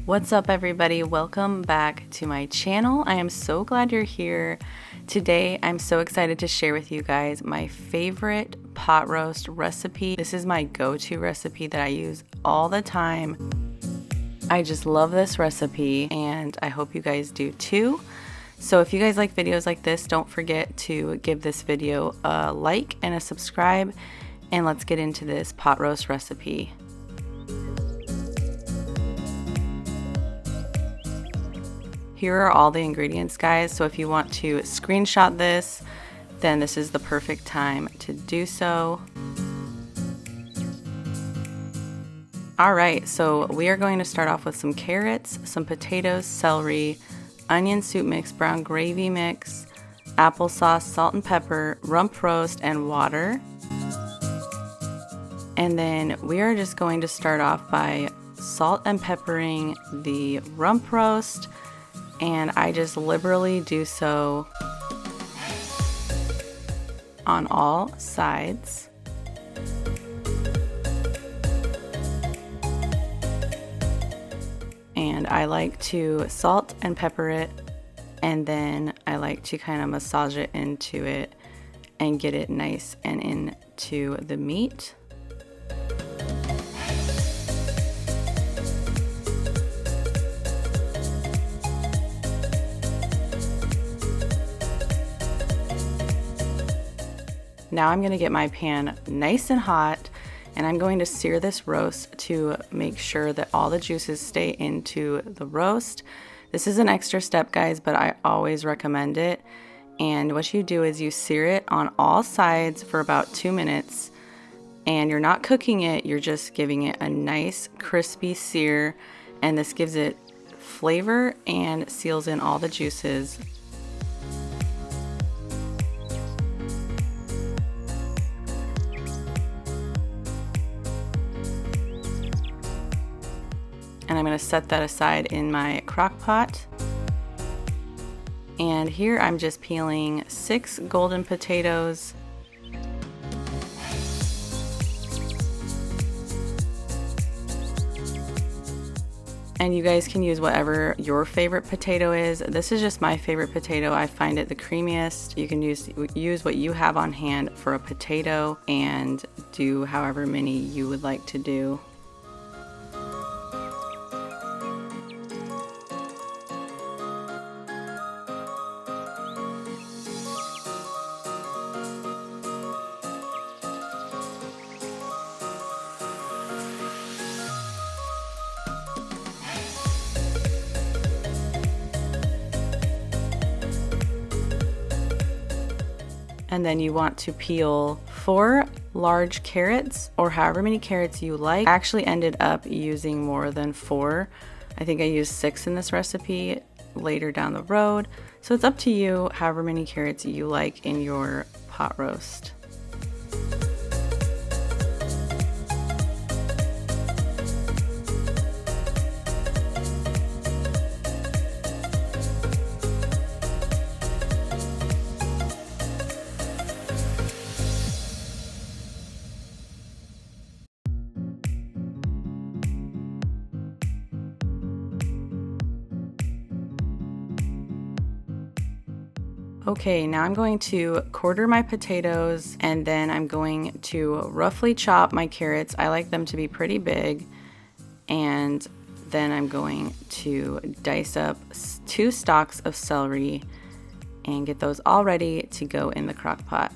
What's up, everybody? Welcome back to my channel. I am so glad you're here. Today, I'm so excited to share with you guys my favorite pot roast recipe. This is my go-to recipe that I use all the time. I just love this recipe and I hope you guys do too. So if you guys like videos like this, don't forget to give this video a like and a subscribe, and let's get into this pot roast recipe. Here are all the ingredients, guys, so if you want to screenshot this, then this is the perfect time to do so. Alright, so we are going to start off with some carrots, some potatoes, celery, onion soup mix, brown gravy mix, applesauce, salt and pepper, rump roast, and water. And then we are just going to start off by salt and peppering the rump roast, and I just liberally do so on all sides. And I like to salt and pepper it, and then I like to kind of massage it into it and get it nice and into the meat. Now I'm going to get my pan nice and hot, and I'm going to sear this roast to make sure that all the juices stay into the roast. This is an extra step, guys, but I always recommend it. And what you do is you sear it on all sides for about 2 minutes, and you're not cooking it, you're just giving it a nice crispy sear, and this gives it flavor and seals in all the juices. And I'm going to set that aside in my crock pot. And here I'm just peeling 6 golden potatoes. And you guys can use whatever your favorite potato is. This is just my favorite potato. I find it the creamiest. You can use what you have on hand for a potato and do however many you would like to do. And then you want to peel 4 large carrots, or however many carrots you like. I actually ended up using more than 4. I think I used 6 in this recipe later down the road. So it's up to you, however many carrots you like in your pot roast. Okay, now I'm going to quarter my potatoes, and then I'm going to roughly chop my carrots. I like them to be pretty big. And then I'm going to dice up 2 stalks of celery and get those all ready to go in the crock pot.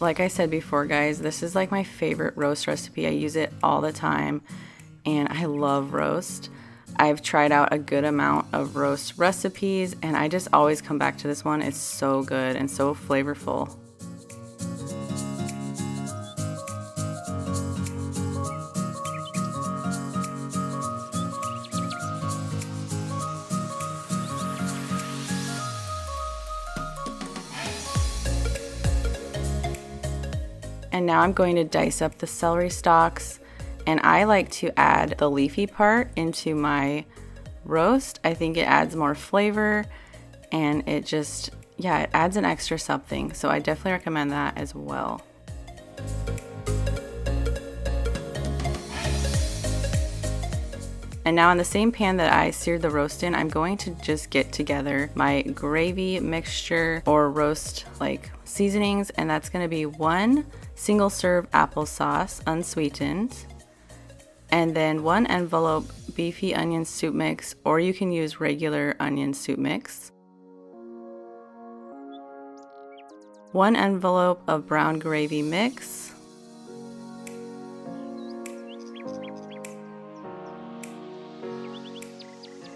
Like I said before, guys, this is like my favorite roast recipe. I use it all the time, and I love roast. I've tried out a good amount of roast recipes, and I just always come back to this one. It's so good and so flavorful. And now I'm going to dice up the celery stalks, and I like to add the leafy part into my roast. I think it adds more flavor, and it just, yeah, it adds an extra something. So I definitely recommend that as well. And now in the same pan that I seared the roast in, I'm going to just get together my gravy mixture or roast like seasonings, and that's going to be 1 single serve applesauce unsweetened, and then 1 envelope beefy onion soup mix, or you can use regular onion soup mix, 1 envelope of brown gravy mix,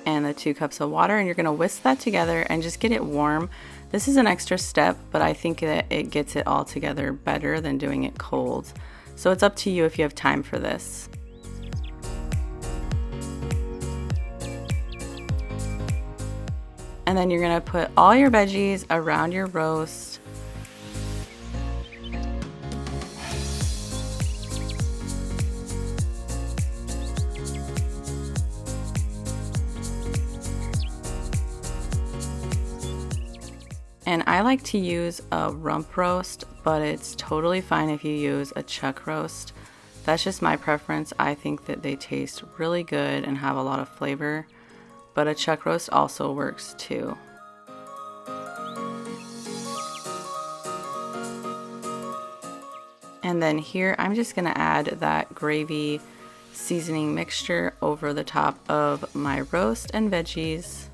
and the 2 cups of water, and you're going to whisk that together and just get it warm. This is an extra step, but I think that it gets it all together better than doing it cold. So it's up to you if you have time for this. And then you're going to put all your veggies around your roast. And I like to use a rump roast, but it's totally fine if you use a chuck roast. That's just my preference. I think that they taste really good and have a lot of flavor, but a chuck roast also works too. And then here I'm just gonna add that gravy seasoning mixture over the top of my roast and veggies.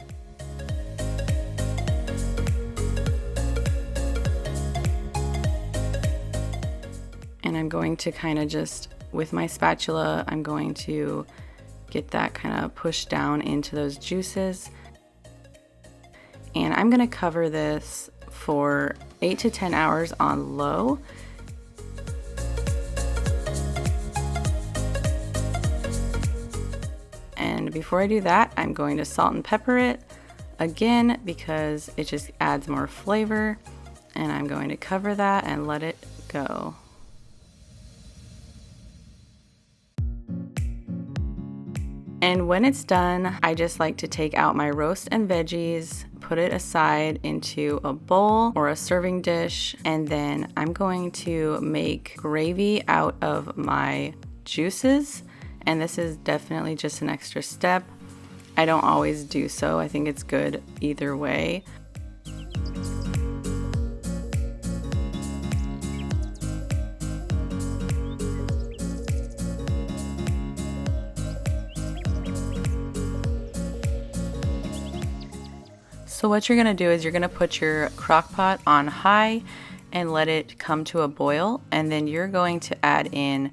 And I'm going to kind of just, with my spatula, I'm going to get that kind of pushed down into those juices. And I'm going to cover this for 8 to 10 hours on low. And before I do that, I'm going to salt and pepper it again because it just adds more flavor. And I'm going to cover that and let it go. And when it's done, I just like to take out my roast and veggies, put it aside into a bowl or a serving dish, and then I'm going to make gravy out of my juices. And this is definitely just an extra step. I don't always do so. I think it's good either way. So what you're gonna do is you're gonna put your crock pot on high and let it come to a boil, and then you're going to add in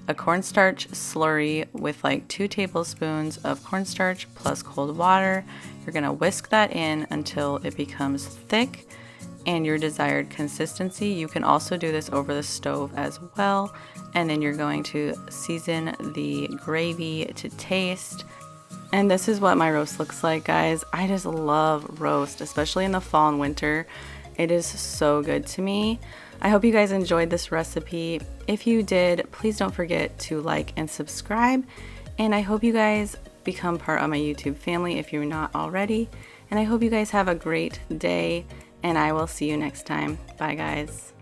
a cornstarch slurry with like 2 tablespoons of cornstarch plus cold water. You're gonna whisk that in until it becomes thick and your desired consistency. You can also do this over the stove as well. And then you're going to season the gravy to taste. And this is what my roast looks like, guys. I just love roast, especially in the fall and winter. It is so good to me. I hope you guys enjoyed this recipe. If you did, please don't forget to like and subscribe. And I hope you guys become part of my YouTube family if you're not already. And I hope you guys have a great day, and I will see you next time. Bye, guys.